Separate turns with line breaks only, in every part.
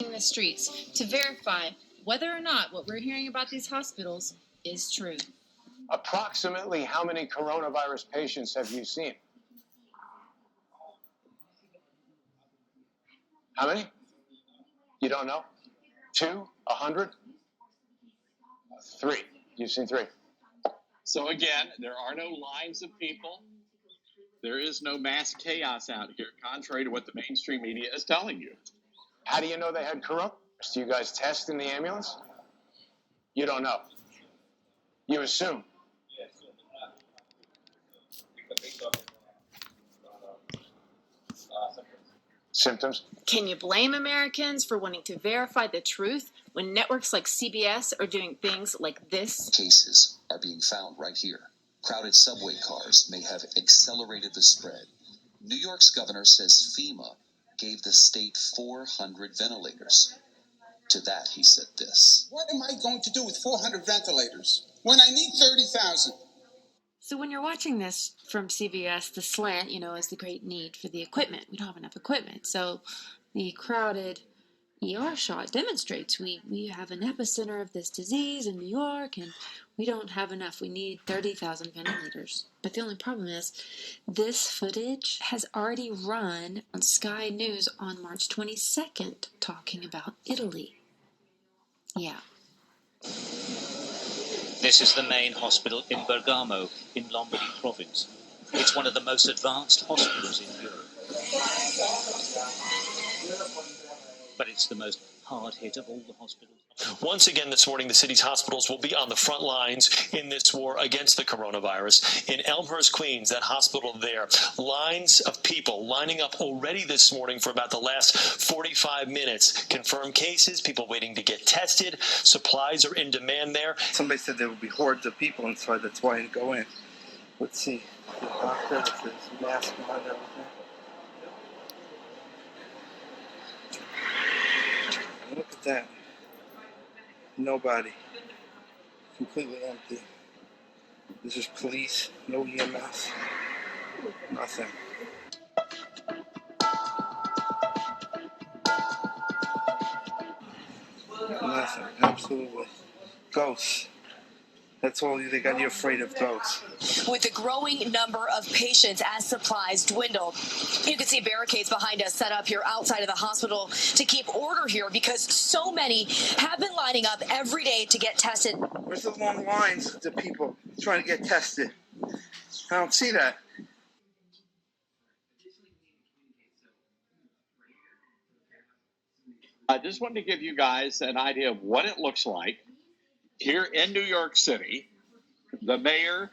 in the streets to verify whether or not what we're hearing about these hospitals is true.
Approximately how many coronavirus patients have you seen? How many? You don't know? 2? 100? 3. You've seen 3.
So again, there are no lines of people. There is no mass chaos out here, contrary to what the mainstream media is telling you.
How do you know they had coronavirus? Do you guys test in the ambulance? You don't know. You assume. Symptoms?
Can you blame Americans for wanting to verify the truth when networks like CBS are doing things like this?
Cases are being found right here. Crowded subway cars may have accelerated the spread. New York's governor says FEMA gave the state 400 ventilators. To that, he said this.
What am I going to do with 400 ventilators when I need 30,000?
So when you're watching this from CBS, the slant, is the great need for the equipment. We don't have enough equipment. So the crowded ER shot demonstrates we have an epicenter of this disease in New York, and we don't have enough. We need 30,000 ventilators. But the only problem is this footage has already run on Sky News on March 22nd, talking about Italy. Yeah.
This is the main hospital in Bergamo, in Lombardy province. It's one of the most advanced hospitals in Europe. But it's the most hard-hit of all the hospitals.
Once again this morning, the city's hospitals will be on the front lines in this war against the coronavirus. In Elmhurst, Queens, that hospital there, lines of people lining up already this morning for about the last 45 minutes. Confirmed cases, people waiting to get tested. Supplies are in demand there.
Somebody said there would be hordes of people inside. That's why I didn't go in. Let's see. The doctor with his mask on and everything. Look at that. Nobody. Completely empty. This is police, no EMS, nothing. Nothing, absolutely. Ghosts. That's all they got you afraid of, ghosts.
With the growing number of patients as supplies dwindle, you can see barricades behind us set up here outside of the hospital to keep order here because so many have been lining up every day to get tested.
Where's the long lines to people trying to get tested? I don't see that.
I just wanted to give you guys an idea of what it looks like here in New York City. The mayor,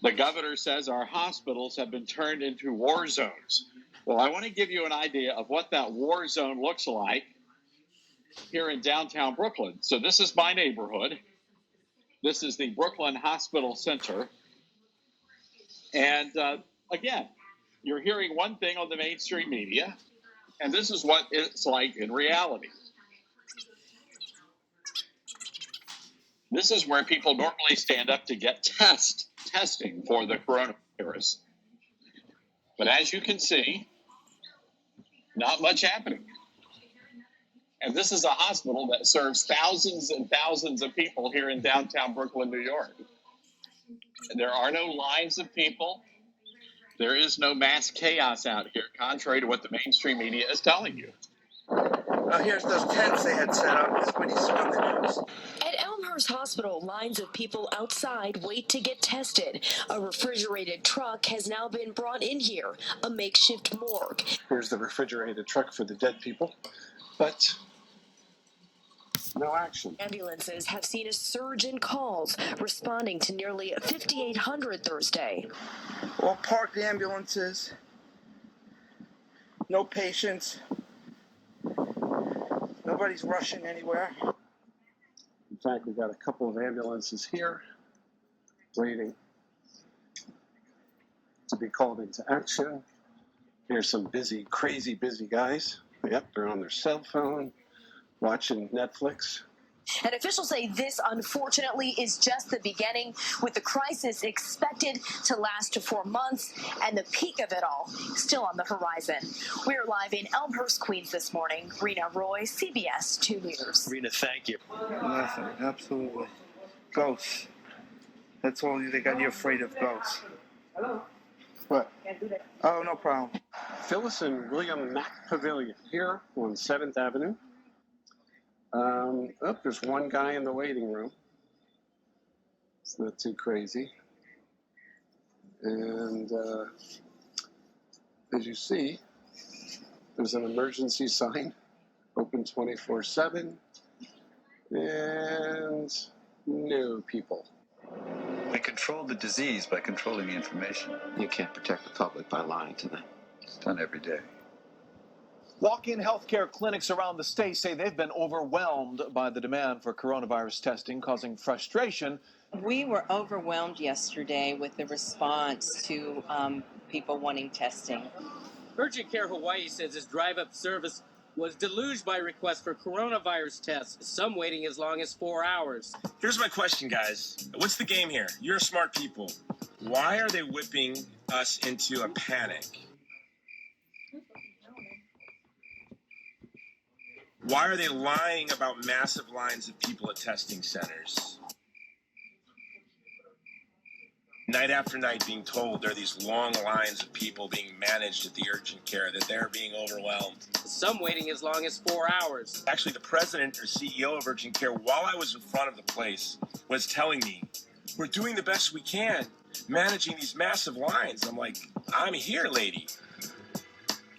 the governor says our hospitals have been turned into war zones. Well, I want to give you an idea of what that war zone looks like here in downtown Brooklyn. So this is my neighborhood. This is the Brooklyn Hospital Center. And again, you're hearing one thing on the mainstream media, and this is what it's like in reality. This is where people normally stand up to get testing for the coronavirus. But as you can see, not much happening. And this is a hospital that serves thousands and thousands of people here in downtown Brooklyn, New York. There are no lines of people. There is no mass chaos out here, contrary to what the mainstream media is telling you.
Here's those tents they had set up. This is what you saw on the news.
At Elmhurst Hospital, lines of people outside wait to get tested. A refrigerated truck has now been brought in here, a makeshift morgue.
Here's the refrigerated truck for the dead people, but no action.
Ambulances have seen a surge in calls, responding to nearly 5,800 Thursday.
All parked ambulances, no patients, nobody's rushing anywhere.
In fact, we've got a couple of ambulances here waiting to be called into action. Here's some busy, crazy busy guys. Yep, they're on their cell phone, watching Netflix.
And officials say this, unfortunately, is just the beginning, with the crisis expected to last for months and the peak of it all still on the horizon. We're live in Elmhurst, Queens this morning. Rena Roy, CBS 2 News.
Rena, thank you.
Nothing, absolutely. Ghosts. That's all they got you afraid of, ghosts. What? Oh, no problem.
Phyllis and William Mack Pavilion here on 7th Avenue. There's one guy in the waiting room. It's not too crazy. And as you see, there's an emergency sign, open 24/7, and no people.
We control the disease by controlling the information.
You can't protect the public by lying to them.
It's done every day.
Walk-in healthcare clinics around the state say they've been overwhelmed by the demand for coronavirus testing, causing frustration.
We were overwhelmed yesterday with the response to people wanting testing.
Urgent Care Hawaii says its drive-up service was deluged by requests for coronavirus tests, some waiting as long as 4 hours.
Here's my question, guys. What's the game here? You're smart people. Why are they whipping us into a panic? Why are they lying about massive lines of people at testing centers? Night after night being told there are these long lines of people being managed at the urgent care, that they're being overwhelmed.
Some waiting as long as 4 hours.
Actually, the president or CEO of urgent care, while I was in front of the place, was telling me, we're doing the best we can, managing these massive lines. I'm like, I'm here, lady.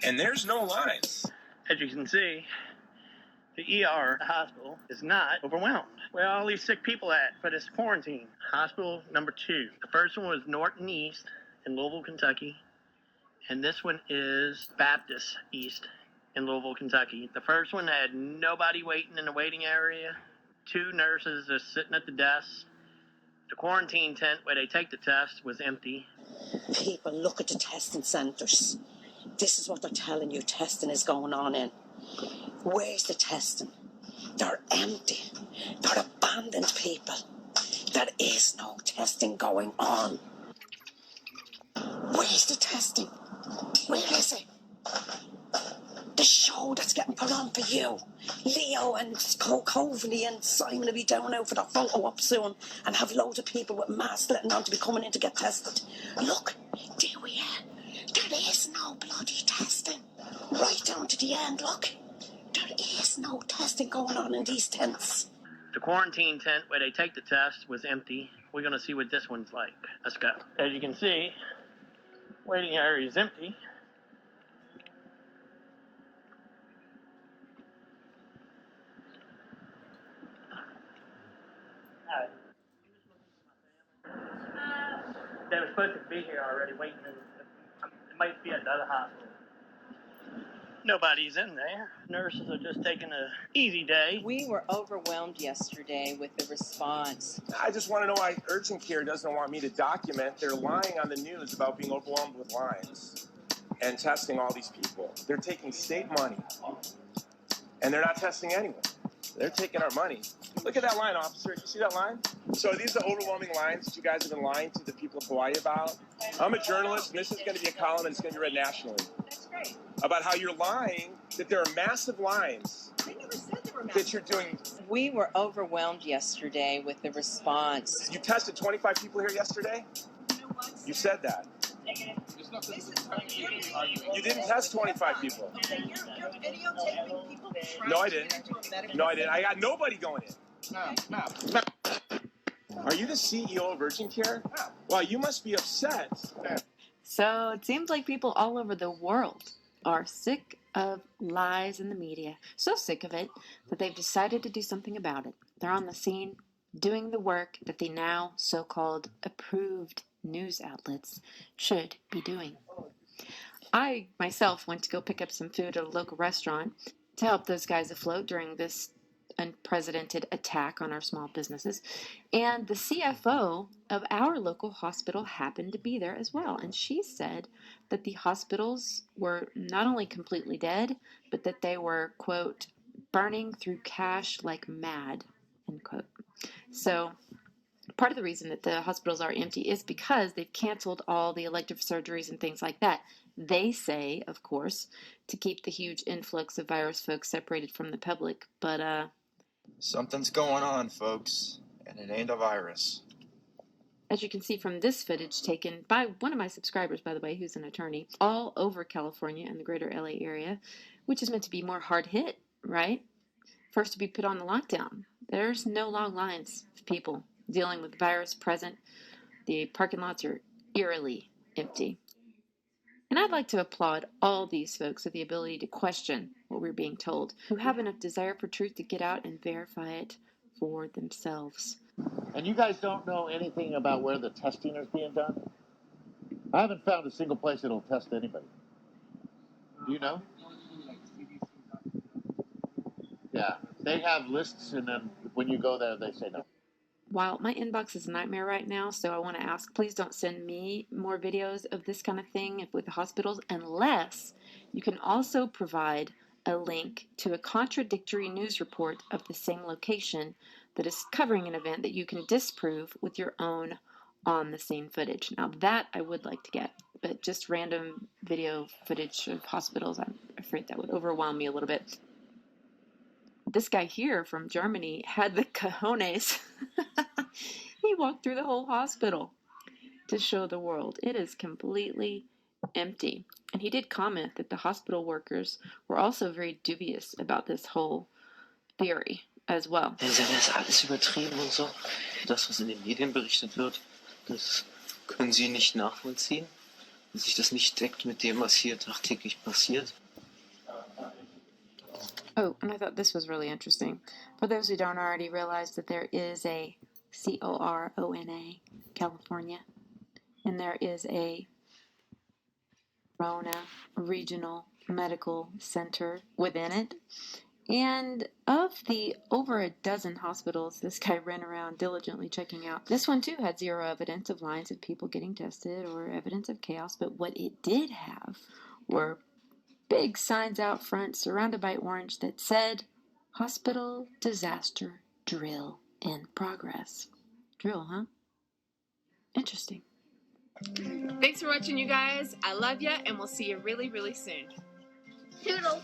And there's no lines.
As you can see, the ER hospital is not overwhelmed. Where all these sick people at for this quarantine? Hospital number 2. The first one was Norton East in Louisville, Kentucky. And this one is Baptist East in Louisville, Kentucky. The first one had nobody waiting in the waiting area. 2 nurses are sitting at the desk. The quarantine tent where they take the test was empty.
People look at the testing centres. This is what they're telling you testing is going on in. Where's the testing? They're empty. They're abandoned people. There is no testing going on. Where's the testing? Where is it? The show that's getting put on for you. Leo and Coveney and Simon will be down now for the photo op soon and have loads of people with masks letting on to be coming in to get tested. Look, there we are. There is no bloody testing. Right down to the end, look. There is no testing going on in these tents.
The quarantine tent where they take the test was empty. We're going to see what this one's like. Let's go. As you can see, waiting area is empty. They were supposed to be here already waiting. It might be another hospital. Nobody's in there. Nurses are just taking an easy day.
We were overwhelmed yesterday with the response.
I just want to know why urgent care doesn't want me to document. They're lying on the news about being overwhelmed with lines and testing all these people. They're taking state money, and they're not testing anyone. They're taking our money. Look at that line, officer. You see that line? So are these the overwhelming lines that you guys have been lying to the people of Hawaii about? I'm a journalist, and this is going to be a column, and it's going to be read nationally. That's great. About how you're lying that there are massive lines. I never said there were massive that you're doing.
We were overwhelmed yesterday with the response.
You tested 25 people here yesterday? You said that. You didn't test 25 people.
You're videotaping people.
No, I didn't. No, I didn't. I got nobody going in. No. Are you the CEO of Urgent Care? Wow, you must be upset.
So it seems like people all over the world are sick of lies in the media. So sick of it that they've decided to do something about it. They're on the scene doing the work that the now so-called approved news outlets should be doing. I myself went to go pick up some food at a local restaurant to help those guys afloat during this unprecedented attack on our small businesses. And the CFO of our local hospital happened to be there as well. And she said that the hospitals were not only completely dead, but that they were, quote, burning through cash like mad. end quote. So part of the reason that the hospitals are empty is because they've canceled all the elective surgeries and things like that. They say, of course, to keep the huge influx of virus folks separated from the public, but
something's going on, folks, and it ain't a virus.
as you can see from this footage taken by one of my subscribers, by the way, who's an attorney, all over California and the greater LA area, which is meant to be more hard hit, right? First to be put on the lockdown. There's no long lines of people dealing with the virus present. The parking lots are eerily empty. And I'd like to applaud all these folks with the ability to question what we're being told, who have enough desire for truth to get out and verify it for themselves.
And you guys don't know anything about where the testing is being done? I haven't found a single place that'll test anybody. Do you know? Yeah, they have lists, and then when you go there, they say no.
While my inbox is a nightmare right now, so I want to ask, please don't send me more videos of this kind of thing with the hospitals unless you can also provide a link to a contradictory news report of the same location that is covering an event that you can disprove with your own on-the-scene footage. Now that I would like to get, but just random video footage of hospitals, I'm afraid that would overwhelm me a little bit. This guy here from Germany had the cojones. He walked through the whole hospital to show the world it is completely empty. And he did comment that the hospital workers were also very dubious about this whole theory as well.
Das ist alles übertrieben und so. Das, was in den Medien berichtet wird, das können Sie nicht nachvollziehen. Dass sich das nicht deckt mit dem, was hier tagtäglich passiert.
Oh, and I thought this was really interesting. For those who don't already realize that there is a CORONA, California, and there is a Corona Regional Medical Center within it. And of the over a dozen hospitals this guy ran around diligently checking out, this one too had zero evidence of lines of people getting tested or evidence of chaos, but what it did have were big signs out front surrounded by orange that said, "Hospital Disaster Drill in Progress." Drill, huh? Interesting.
Thanks for watching, you guys. I love ya, and we'll see you really, really soon.
Toodles.